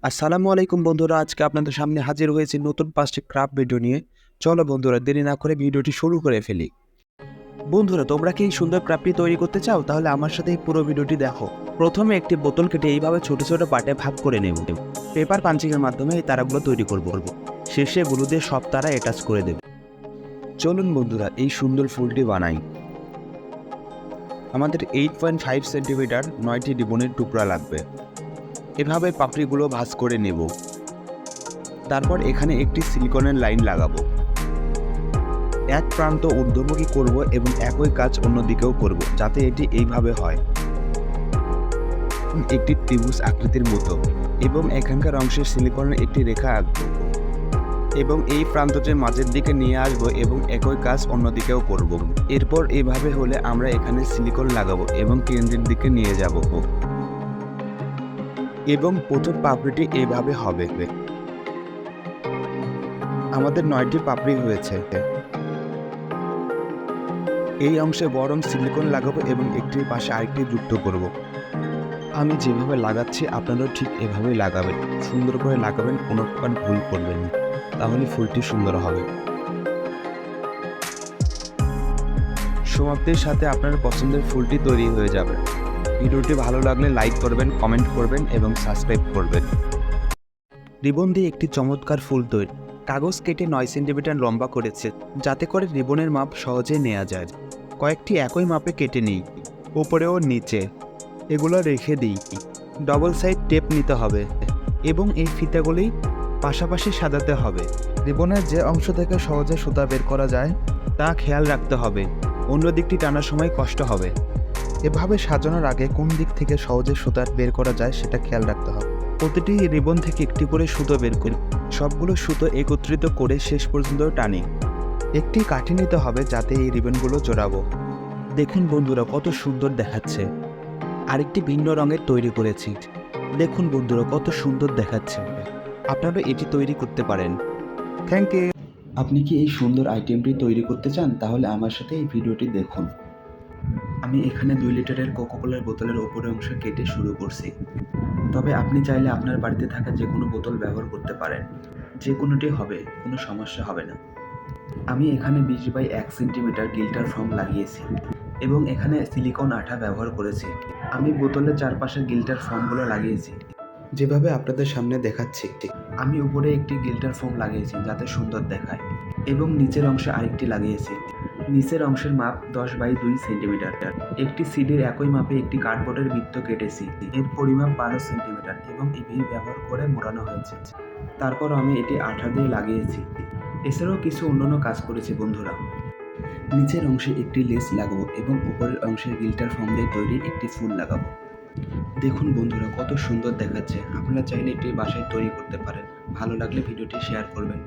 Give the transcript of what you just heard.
আসসালামু আলাইকুম বন্ধুরা, আজকে আপনাদের সামনে হাজির হয়েছি নতুন 5টি ক্রাফট ভিডিও নিয়ে। চলো বন্ধুরা, দেরি না করে ভিডিওটি শুরু করে ফেলি। বন্ধুরা, তোমরা কি এই সুন্দর ক্রাফটটি তৈরি করতে চাও? তাহলে আমার সাথে এই পুরো ভিডিওটি দেখো। প্রথমে একটি বোতল কেটে এইভাবে ছোট ছোট পার্টে ভাগ করে নেব। পেপার পাঞ্চিংয়ের মাধ্যমে এই তারাগুলো তৈরি করব। শেষে গ্লু দিয়ে সব তারা অ্যাটাচ করে দেব। চলুন বন্ধুরা, এই সুন্দর ফুলটি বানাই। আমাদের 8.5 সেন্টিমিটার 9টি রিবনের টুকরা লাগবে। এভাবে পাপড়িগুলো ভাঁজ করে নেব। তারপর এখানে একটি সিলিকনের লাইন লাগাবো। এক প্রান্ত ঊর্ধ্বমুখী করব এবং একই কাজ অন্যদিকেও করব, যাতে এটি এইভাবে হয়, একটি ত্রিভুজ আকৃতির মতো। এবং এখানকার অংশের সিলিকনের একটি রেখা আঁকবো এবং এই প্রান্তটি মাঝের দিকে নিয়ে আসবো এবং একই কাজ অন্যদিকেও করব। এরপর এইভাবে হলে আমরা এখানে সিলিকন লাগাবো এবং কেন্দ্রের দিকে নিয়ে যাব এবং প্রথম পাপড়িটি এভাবে হবে। আমাদের 9টি পাপড়ি হয়েছে। এই অংশে বরং সিলিকন লাগাবো এবং একটির পাশে আরেকটি যুক্ত করব। আমি যেভাবে লাগাচ্ছি আপনারাও ঠিক এভাবেই লাগাবেন। সুন্দর করে লাগাবেন, কোনো প্রকার ভুল করবেন না, তাহলে ফুলটি সুন্দর হবে। সমাপ্তির সাথে আপনার পছন্দের ফুলটি তৈরি হয়ে যাবে। ভিডিওটি ভালো লাগলে লাইক করবেন, কমেন্ট করবেন এবং সাবস্ক্রাইব করবেন। রিবন দিয়ে একটি চমৎকার ফুল তৈরি। কাগজ কেটে 9 সেন্টিমিটার লম্বা করেছে, যাতে করে রিবনের মাপ সহজে নেওয়া যায়। কয়েকটি একই মাপে কেটে নিই, ওপরে ও নিচে। এগুলো রেখে দিই। ডবল সাইড টেপ নিতে হবে এবং এই ফিতাগুলি পাশাপাশি সাজাতে হবে। রিবনের যে অংশ থেকে সহজে সুতা বের করা যায় তা খেয়াল রাখতে হবে, অন্য দিকটি টানার সময় কষ্ট হবে। এভাবে সাজানোর আগে কোন দিক থেকে সহজে সুতা বের করা যায় সেটা খেয়াল রাখতে হবে। প্রতিটি রিবন থেকে একটি করে সুতো বের করি। সবগুলো সুতো একত্রিত করে শেষ পর্যন্ত টানি। একটি কাঠি নিতে হবে যাতে এই রিবনগুলো জোড়াবো। দেখুন বন্ধুরা, কত সুন্দর দেখাচ্ছে। আরেকটি ভিন্ন রঙের তৈরি করেছি। দেখুন বন্ধুরা, কত সুন্দর দেখাচ্ছে। আপনারা এটি তৈরি করতে পারেন। Thank you. আপনি কি এই সুন্দর আইটেমটি তৈরি করতে চান? তাহলে আমার সাথে এই ভিডিওটি দেখুন। আমি এখানে 2 লিটারের কোকাকোলার বোতলের উপরের অংশ কেটে শুরু করছি। তবে আপনি চাইলে আপনার বাড়িতে থাকা যে কোনো বোতল ব্যবহার করতে পারেন। যে কোনোটি হবে, কোনো সমস্যা হবে না। আমি এখানে 20 বাই 1 সেন্টিমিটার গিল্টার ফর্ম লাগিয়েছি এবং এখানে সিলিকন আঠা ব্যবহার করেছি। আমি বোতলের চারপাশে গিল্টার ফর্মগুলো লাগিয়েছি, যেভাবে আপনাদের সামনে দেখাচ্ছি। আমি উপরে একটি গিল্টার ফর্ম লাগিয়েছি যাতে সুন্দর দেখায় এবং নিচের অংশে আরেকটি লাগিয়েছি। নিচের অংশের মাপ 10 বাই 2 সেন্টিমিটার। একটি সিডির একই মাপে একটি কার্ডবোর্ডের বৃত্ত কেটেছি। এর পরিমাপ 12 সেন্টিমিটার এবং ইভি ব্যবহার করে মোড়ানো হয়েছে। তারপর আমি এটি আঠা দিয়ে লাগিয়েছি। এছাড়াও কিছু অন্যান্য কাজ করেছি বন্ধুরা। নিচের অংশে একটি লেস লাগাবো এবং উপরের অংশের গিল্টার ফর্ম দিয়ে তৈরি একটি ফুল লাগাবো। দেখুন বন্ধুরা, কত সুন্দর দেখাচ্ছে। আপনারা চাইলে এটি বাসায় তৈরি করতে পারেন। ভালো লাগলে ভিডিওটি শেয়ার করবেন।